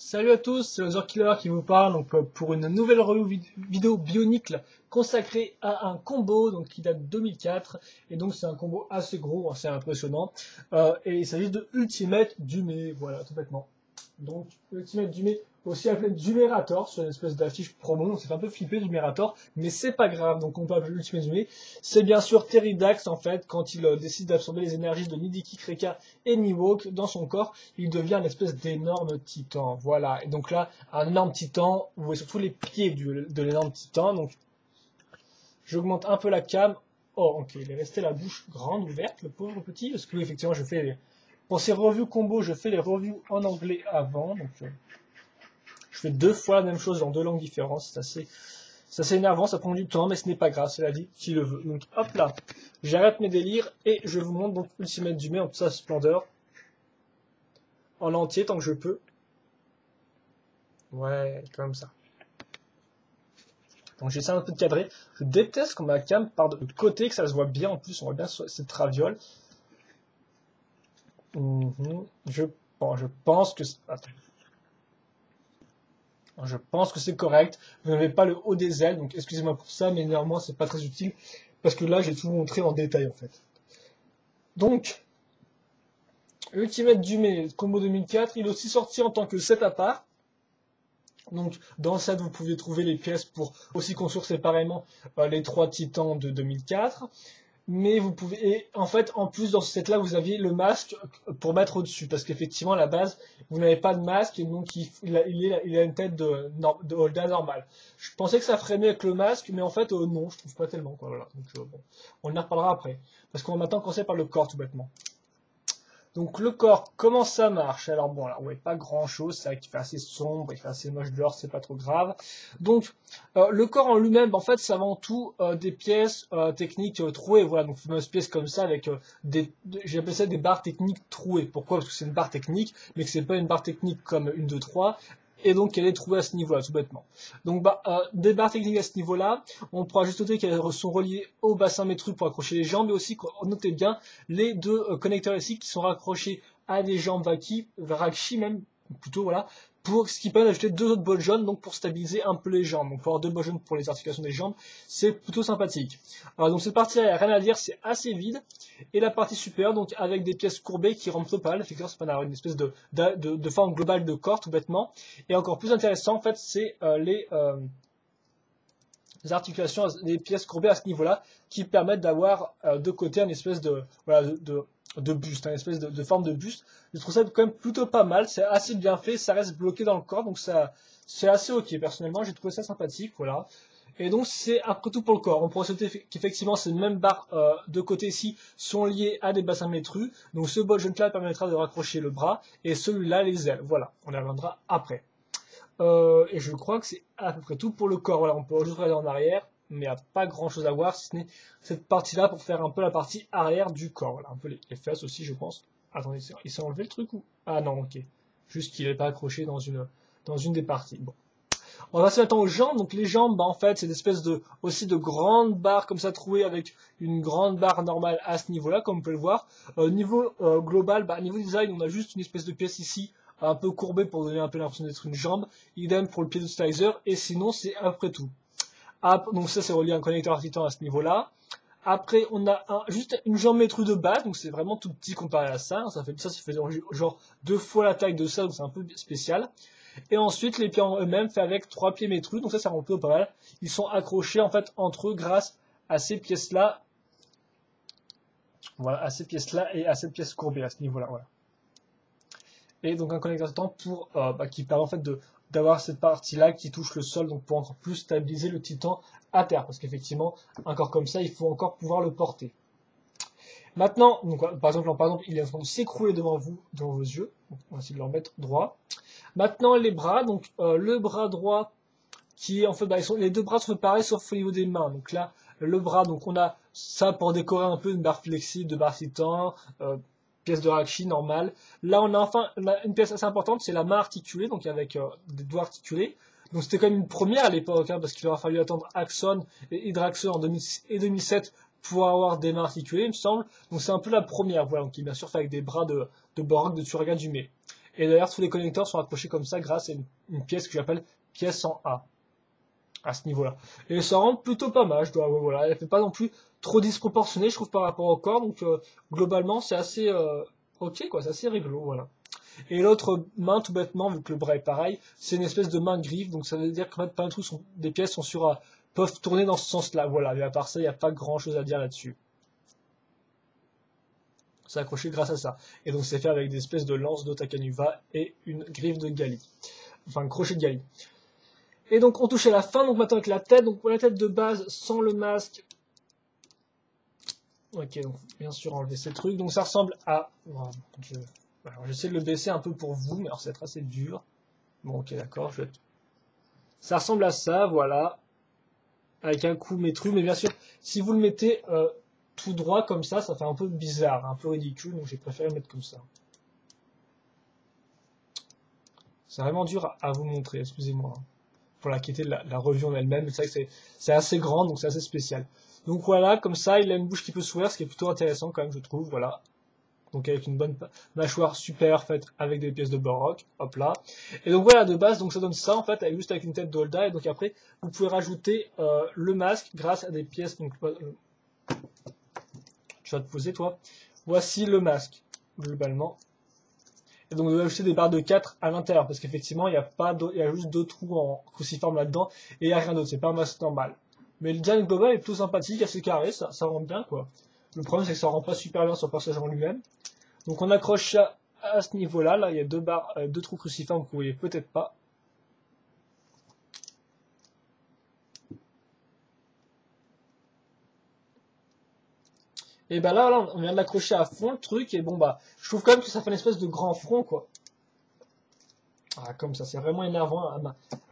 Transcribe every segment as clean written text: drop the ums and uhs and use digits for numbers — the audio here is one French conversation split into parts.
Salut à tous, c'est Other Killer qui vous parle pour une nouvelle vidéo Bionicle consacrée à un combo qui date de 2004 et donc c'est un combo assez gros, assez impressionnant et il s'agit de Ultimate Dumé, voilà tout bêtement. Donc Ultimate Dumé, aussi appelé Dumérator, sur une espèce d'affiche promo, donc c'est un peu flippé Dumérator, mais c'est pas grave, donc on peut appeler Ultimate Dumé. C'est bien sûr Teridax en fait, quand il décide d'absorber les énergies de Nidiki, Kreka et Niwok dans son corps, il devient une espèce d'énorme titan, voilà. Et donc là, un énorme titan, vous voyez surtout les pieds de l'énorme titan, donc j'augmente un peu la cam. Oh, ok, il est resté la bouche grande ouverte, le pauvre petit, parce que oui, effectivement, pour ces reviews combo, je fais les reviews en anglais avant, donc je fais deux fois la même chose dans deux langues différentes, c'est assez énervant, ça prend du temps, mais ce n'est pas grave, c'est la vie qui le veut. Donc hop là, j'arrête mes délires et je vous montre donc Ultimate Dumé en toute sa splendeur, en entier tant que je peux. Ouais, comme ça. Donc j'essaie un peu de cadrer. Je déteste quand ma cam part de côté, que ça se voit bien en plus, on voit bien cette traviole. Je pense que... Attends. Je pense que c'est correct. Vous n'avez pas le haut des ailes, donc excusez-moi pour ça, mais néanmoins c'est pas très utile, parce que là j'ai tout montré en détail en fait. Donc, Ultimate Dumé, combo 2004, il est aussi sorti en tant que set à part. Donc, dans le set, vous pouvez trouver les pièces pour aussi construire séparément les trois titans de 2004. Mais vous pouvez, et en fait, en plus, dans ce set-là, vous aviez le masque pour mettre au-dessus. Parce qu'effectivement, à la base, vous n'avez pas de masque, et donc il a une tête de Holda normal. Je pensais que ça ferait mieux avec le masque, mais en fait, non, je trouve pas tellement, quoi, voilà. Donc, bon, on en reparlera après. Parce qu'on va maintenant commencer par le corps, tout bêtement. Donc le corps, comment ça marche? Alors bon, là, ouais, pas grand chose, c'est vrai qu'il fait assez sombre, il fait assez moche dehors, c'est pas trop grave. Donc le corps en lui-même, en fait, c'est avant tout des pièces techniques trouées, voilà, donc fameuses pièces comme ça avec j'appelle ça des barres techniques trouées. Pourquoi? Parce que c'est une barre technique, mais que c'est pas une barre technique comme une 2, 3, et donc elle est trouvée à ce niveau-là, tout bêtement. Donc des barres techniques à ce niveau-là, on pourra juste noter qu'elles sont reliées au bassin métrique pour accrocher les jambes, mais aussi, notez bien, les deux connecteurs ici qui sont raccrochés à des jambes Rakshi même, plutôt, voilà, pour ce qui permet d'ajouter deux autres bols jaunes, donc pour stabiliser un peu les jambes. Donc pour avoir deux bols jaunes pour les articulations des jambes, c'est plutôt sympathique. Alors, donc cette partie-là, il n'y a rien à dire, c'est assez vide. Et la partie supérieure, donc avec des pièces courbées qui rendent topales, effectivement, c'est pas une espèce de forme globale de corps, tout bêtement. Et encore plus intéressant, en fait, c'est les articulations, les pièces courbées à ce niveau-là, qui permettent d'avoir de côté une espèce de buste, une espèce de forme de buste. Je trouve ça quand même plutôt pas mal, c'est assez bien fait, ça reste bloqué dans le corps, donc ça, c'est assez ok. Personnellement, j'ai trouvé ça sympathique, voilà. Et donc c'est après tout pour le corps. On pourrait sauter qu'effectivement ces mêmes barres de côté ici sont liées à des bassins métrus. Donc ce bol jaune là permettra de raccrocher le bras et celui-là les ailes. Voilà, on y reviendra après. Et je crois que c'est à peu près tout pour le corps. Voilà, on peut juste regarder en arrière, mais il n'y a pas grand chose à voir si ce n'est cette partie-là pour faire un peu la partie arrière du corps. Voilà, un peu les fesses aussi, je pense. Attendez, il s'est enlevé le truc ou? Ah non, ok. Juste qu'il n'est pas accroché dans une des parties. Bon. On va passer maintenant aux jambes. Donc les jambes, en fait, c'est des espèces aussi de grandes barres comme ça trouées avec une grande barre normale à ce niveau-là, comme on peut le voir. Niveau global, niveau design, on a juste une espèce de pièce ici un peu courbée pour donner un peu l'impression d'être une jambe. Idem pour le pied de stabilizer. Et sinon, c'est après tout. Donc ça, c'est relié à un connecteur à titan à ce niveau-là. Après, on a juste une jambe métrue de base, donc c'est vraiment tout petit comparé à ça. Ça fait genre 2 fois la taille de ça, donc c'est un peu spécial. Et ensuite, les pieds en eux-mêmes fait avec 3 pieds métrus, donc ça rend plutôt pas mal. Ils sont accrochés en fait entre eux grâce à ces pièces-là. Voilà, à ces pièces-là et à cette pièce courbée à ce niveau-là. Voilà. Et donc un connecteur titan pour qui permet en fait d'avoir cette partie-là qui touche le sol, donc pour encore plus stabiliser le titan à terre, parce qu'effectivement, un corps comme ça, il faut encore pouvoir le porter. Maintenant, donc, par exemple, il est en train de s'écrouler devant vos yeux. Donc, on va essayer de le remettre droit. Maintenant, les bras. Donc, le bras droit, qui est en fait, les deux bras sont pareils sauf au niveau des mains. Donc là, le bras, donc on a ça pour décorer un peu une barre flexible de barre titan, pièce de Rakshi normale. Là, on a une pièce assez importante, c'est la main articulée, donc avec des doigts articulés. Donc c'était quand même une première à l'époque, parce qu'il aura fallu attendre Axon et Hydraxon en 2006 et 2007 pour avoir des mains articulées, il me semble. Donc c'est un peu la première, voilà, donc qui est bien sûr fait avec des bras de Borg de Turaga Dumé. Et d'ailleurs, tous les connecteurs sont accrochés comme ça grâce à une pièce que j'appelle pièce en A, à ce niveau-là. Et ça rend plutôt pas mal, je dois avouer, voilà. Elle fait pas non plus trop disproportionnée, je trouve, par rapport au corps, donc globalement, c'est assez ok, quoi, c'est assez rigolo, voilà. Et l'autre main, tout bêtement, vu que le bras est pareil, c'est une espèce de main griffe, donc ça veut dire qu'en fait, plein de trucs des pièces sont peuvent tourner dans ce sens-là, voilà. Mais à part ça, il n'y a pas grand-chose à dire là-dessus. C'est accroché grâce à ça. Et donc c'est fait avec des espèces de lances d'Otakanuva et une griffe de Gali. Enfin, un crochet de Gali. Et donc on touche à la fin, donc maintenant avec la tête. Donc pour la tête de base, sans le masque. Ok, donc bien sûr enlever ces trucs. Donc ça ressemble à... Oh, alors j'essaie de le baisser un peu pour vous, mais alors c'est assez dur. Bon ok d'accord, ça ressemble à ça, voilà. Avec un coup métru, mais bien sûr, si vous le mettez tout droit comme ça fait un peu bizarre, un peu ridicule, donc j'ai préféré le mettre comme ça. C'est vraiment dur à vous montrer, excusez-moi. Pour la quitter la revue en elle-même, c'est vrai que c'est assez grand, donc c'est assez spécial. Donc voilà, comme ça, il a une bouche qui peut s'ouvrir, ce qui est plutôt intéressant quand même, je trouve, voilà. Donc avec une bonne mâchoire super faite avec des pièces de baroque, hop là. Et donc voilà, de base, donc ça donne ça en fait, juste avec une tête d'Holda, et donc après, vous pouvez rajouter le masque grâce à des pièces, donc tu vas te poser toi. Voici le masque, globalement. Et donc, vous devez ajouter des barres de 4 à l'intérieur, parce qu'effectivement, il y a juste deux trous en cruciforme là-dedans, et il n'y a rien d'autre, c'est pas un masque normal. Mais le design global est plutôt sympathique, assez carré, ça rend bien, quoi. Le problème, c'est que ça rend pas super bien sur le personnage en lui-même. Donc, on accroche ça à ce niveau-là, là, il y a deux barres, deux trous cruciformes que vous voyez peut-être pas. Et ben là, on vient de l'accrocher à fond, le truc, et bon, bah, je trouve quand même que ça fait une espèce de grand front, quoi. Ah, comme ça, c'est vraiment énervant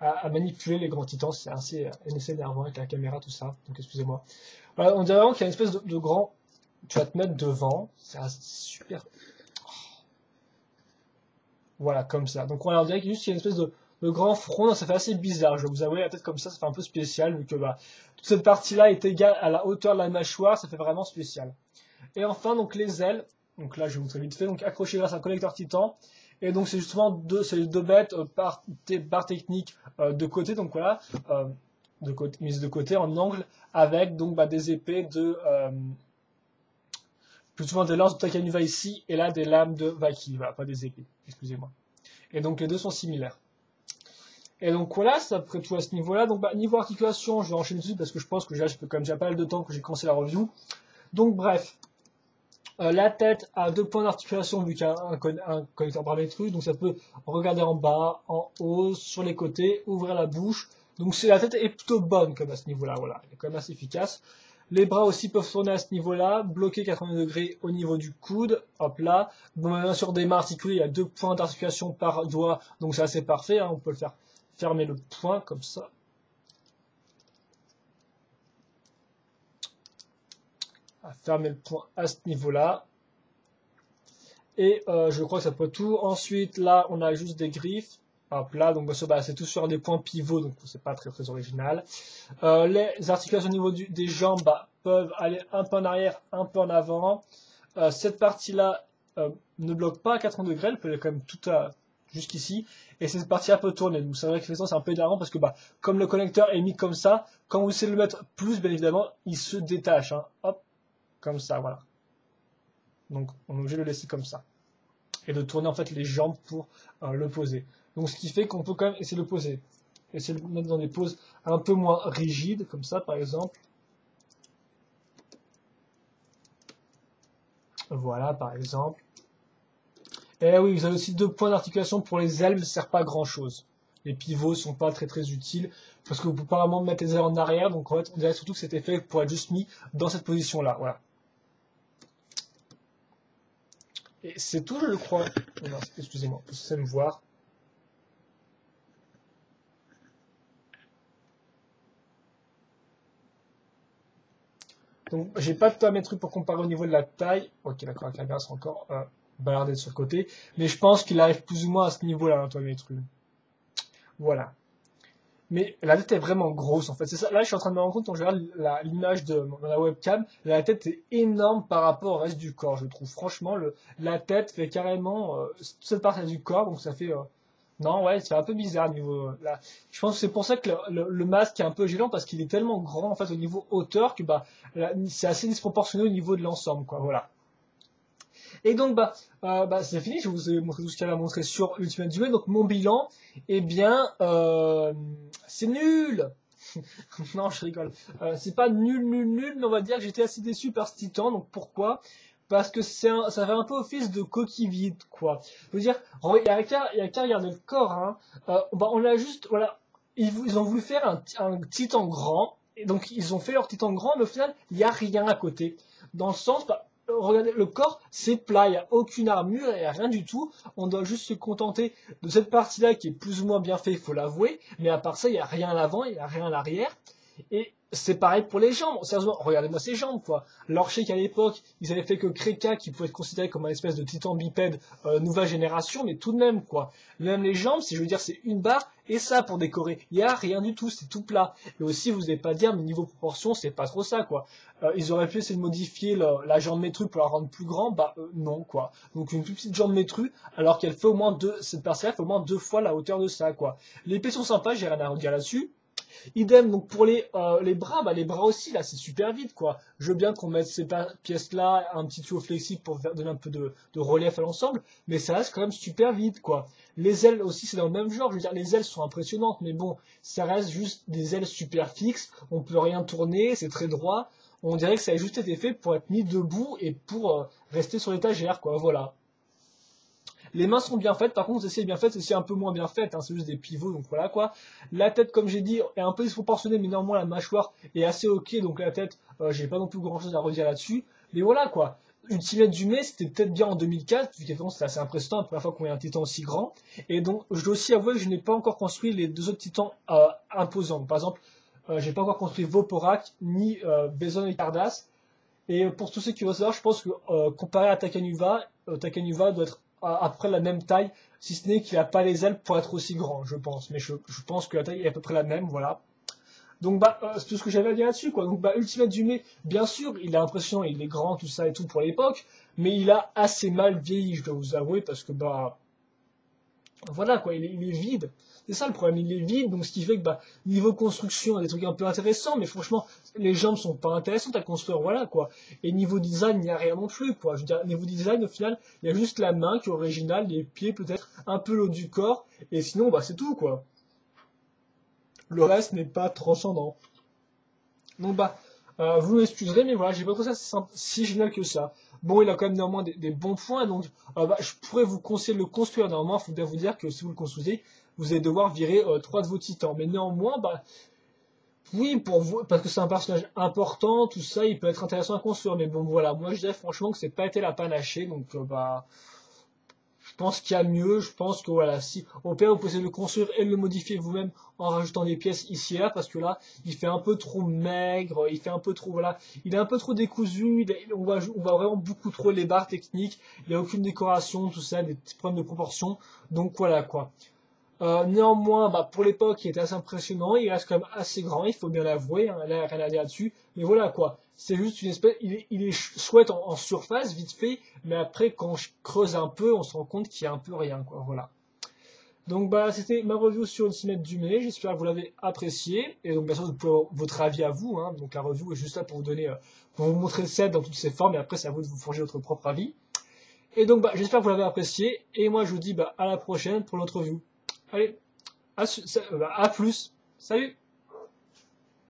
à manipuler les grands titans, c'est assez énervant avec la caméra, tout ça, donc excusez-moi. Voilà, on dirait vraiment qu'il y a une espèce de grand... Tu vas te mettre devant, c'est super... Voilà, comme ça. Donc voilà, on dirait qu'il y a une espèce de grand front, ça fait assez bizarre, je vais vous avouer, la tête comme ça fait un peu spécial, vu que bah, toute cette partie-là est égale à la hauteur de la mâchoire, ça fait vraiment spécial. Et enfin, donc les ailes, donc là je vais vous montrer vite fait, donc accroché grâce à un connecteur titan, et donc c'est justement ces deux bêtes par technique de côté, donc voilà, mises de côté en angle, avec donc bah, des épées plus souvent des lances de Takanuva ici, et là des lames de Vaki, voilà, pas des épées, excusez-moi. Et donc les deux sont similaires. Et donc voilà, c'est après tout à ce niveau-là. Donc bah, niveau articulation, je vais enchaîner dessus parce que je pense que là, je peux quand même déjà pas mal de temps que j'ai commencé la review. Donc bref, la tête a deux points d'articulation vu qu'il y a un connecteur paramétrique, donc ça peut regarder en bas, en haut, sur les côtés, ouvrir la bouche. Donc la tête est plutôt bonne comme à ce niveau-là, voilà, elle est quand même assez efficace. Les bras aussi peuvent tourner à ce niveau-là, bloquer 80 degrés au niveau du coude, hop là. Bon, bien sûr, des mains articulées, il y a deux points d'articulation par doigt, donc c'est assez parfait, hein, on peut le faire fermer le poing comme ça. Fermer le point à ce niveau-là. Et je crois que ça peut tout. Ensuite, là, on a juste des griffes. Hop là, donc bah, c'est tout sur des points pivots, donc c'est pas très très original. Les articulations au niveau des jambes bah, peuvent aller un peu en arrière, un peu en avant. Cette partie-là ne bloque pas à 80 degrés, elle peut aller quand même tout jusqu'ici. Et cette partie-là peut tourner. Donc c'est vrai que c'est un peu énervant parce que bah, comme le connecteur est mis comme ça, quand vous essayez de le mettre plus, bien évidemment, il se détache. Hein. Hop, comme ça, voilà. Donc on est obligé de le laisser comme ça. Et de tourner en fait les jambes pour le poser. Donc ce qui fait qu'on peut quand même essayer de le poser. Essayer de le mettre dans des poses un peu moins rigides, comme ça par exemple. Voilà par exemple. Et oui, vous avez aussi deux points d'articulation pour les ailes, mais ça ne sert pas à grand chose. Les pivots sont pas très très utiles parce que vous pouvez pas vraiment mettre les ailes en arrière, donc en fait on dirait surtout que c'était fait pour être juste mis dans cette position là, voilà. Et c'est tout, je le crois. Non, excusez-moi, vous savez me voir. Donc j'ai pas de paramètres pour comparer au niveau de la taille. Ok, d'accord, la caméra sera encore balardée sur le côté, mais je pense qu'il arrive plus ou moins à ce niveau-là, un paramètre. Voilà. Mais la tête est vraiment grosse en fait. C'est ça. Là, je suis en train de me rendre compte quand je regarde l'image de la webcam, la tête est énorme par rapport au reste du corps. Je trouve franchement la tête fait carrément toute cette partie du corps, donc ça fait non ouais, c'est un peu bizarre au niveau là. Je pense que c'est pour ça que le masque est un peu gênant parce qu'il est tellement grand en fait au niveau hauteur que bah c'est assez disproportionné au niveau de l'ensemble quoi. Voilà. Et donc, c'est fini. Je vous ai montré tout ce qu'il y avait à montrer sur Ultimate Duel. Donc, mon bilan, eh bien, c'est nul. Non, je rigole. C'est pas nul, mais on va dire que j'étais assez déçu par ce Titan. Donc, pourquoi? Parce que ça fait un peu office de coquille vide, quoi. Je veux dire, il y a qu'à regarder le corps, hein. On a juste, voilà, ils ont voulu faire un Titan grand. Et donc, ils ont fait leur Titan grand, mais au final, il n'y a rien à côté. Dans le sens, regardez, le corps, c'est plat, il n'y a aucune armure, il n'y a rien du tout. On doit juste se contenter de cette partie-là qui est plus ou moins bien faite, il faut l'avouer. Mais à part ça, il n'y a rien à l'avant, il n'y a rien à l'arrière. Et c'est pareil pour les jambes. Sérieusement, regardez-moi ces jambes, quoi. Alors, je sais qu'à l'époque, ils avaient fait que Kreka, qui pouvait être considéré comme un espèce de titan bipède nouvelle génération, mais tout de même, quoi. Même les jambes, si je veux dire, c'est une barre, et ça pour décorer. Il n'y a rien du tout, c'est tout plat. Et aussi, vous n'allez pas dire, mais niveau proportion, c'est pas trop ça, quoi. Ils auraient pu essayer de modifier la jambe métrue pour la rendre plus grande, non, quoi. Donc, une plus petite jambe métrue, alors qu'elle fait au moins cette partie-là fait au moins 2 fois la hauteur de ça, quoi. Les pieds sont sympas, j'ai rien à redire là-dessus. Idem donc pour les bras, les bras aussi là c'est super vite quoi. Je veux bien qu'on mette ces pièces là, un petit tuyau flexible pour donner un peu de relief à l'ensemble, mais ça reste quand même super vite quoi. Les ailes aussi c'est dans le même genre, je veux dire les ailes sont impressionnantes, mais bon, ça reste juste des ailes super fixes, on peut rien tourner, c'est très droit. On dirait que ça a juste été fait pour être mis debout et pour rester sur l'étagère quoi, voilà. Les mains sont bien faites, par contre, celle-ci est bien faite, celle-ci est un peu moins bien faite, hein, c'est juste des pivots, donc voilà quoi. La tête, comme j'ai dit, est un peu disproportionnée, mais néanmoins la mâchoire est assez ok, donc la tête, j'ai pas non plus grand chose à redire là-dessus. Mais voilà quoi. Ultimate du mai, c'était peut-être bien en 2004, vu qu'évidemment c'était assez impressionnant, la première fois qu'on voit un titan aussi grand. Et donc, je dois aussi avouer que je n'ai pas encore construit les 2 autres titans imposants. Par exemple, j'ai pas encore construit Voporak, ni Bezon et Cardass. Et pour tous ceux qui veulent savoir, je pense que comparé à Takanuva doit être à peu près la même taille, si ce n'est qu'il n'a pas les ailes pour être aussi grand, je pense. Mais je pense que la taille est à peu près la même, voilà. Donc c'est tout ce que j'avais à dire là-dessus, quoi. Donc Ultimate Dume, bien sûr, il est impressionnant, il est grand, tout ça et tout pour l'époque, mais il a assez mal vieilli, je dois vous avouer, parce que voilà quoi, il est vide. C'est ça le problème, il est vide, donc ce qui fait que niveau construction, il y a des trucs un peu intéressants, mais franchement, les jambes sont pas intéressantes à construire, voilà quoi. Et niveau design, il n'y a rien non plus, quoi. Je veux dire, niveau design, au final, il y a juste la main qui est originale, les pieds peut-être, un peu l'eau du corps, et sinon, c'est tout, quoi. Le reste n'est pas transcendant. Donc vous m'excuserez, mais voilà, j'ai pas trouvé ça si génial que ça. Bon, il a quand même néanmoins des bons points, donc je pourrais vous conseiller de le construire. Néanmoins, il faut bien vous dire que si vous le construisez, vous allez devoir virer 3 de vos titans. Mais néanmoins, oui, pour vous, parce que c'est un personnage important, tout ça, il peut être intéressant à construire. Mais bon, voilà, moi je dirais franchement que c'est pas été la panachée, donc je pense qu'il y a mieux, je pense que voilà, si au pire vous pouvez le construire et le modifier vous-même en rajoutant des pièces ici et là, parce que là, il fait un peu trop maigre, il fait un peu trop, voilà, il est un peu trop décousu, on voit vraiment beaucoup trop les barres techniques, il n'y a aucune décoration, tout ça, des petits problèmes de proportion, donc voilà quoi. Néanmoins, pour l'époque, il était assez impressionnant, il reste quand même assez grand, il faut bien l'avouer, hein, là, rien à dire là-dessus, mais voilà quoi. C'est juste une espèce, il est chouette en surface, vite fait, mais après, quand je creuse un peu, on se rend compte qu'il y a un peu rien, quoi, voilà. Donc c'était ma review sur Ultimate Dumé, j'espère que vous l'avez apprécié, et donc bien sûr, vous pouvez votre avis à vous, hein, donc la review est juste là pour vous donner, pour vous montrer le set dans toutes ses formes, et après, c'est à vous de vous forger votre propre avis. Et donc, j'espère que vous l'avez apprécié, et moi, je vous dis, à la prochaine pour notre review. Allez, à plus. Salut!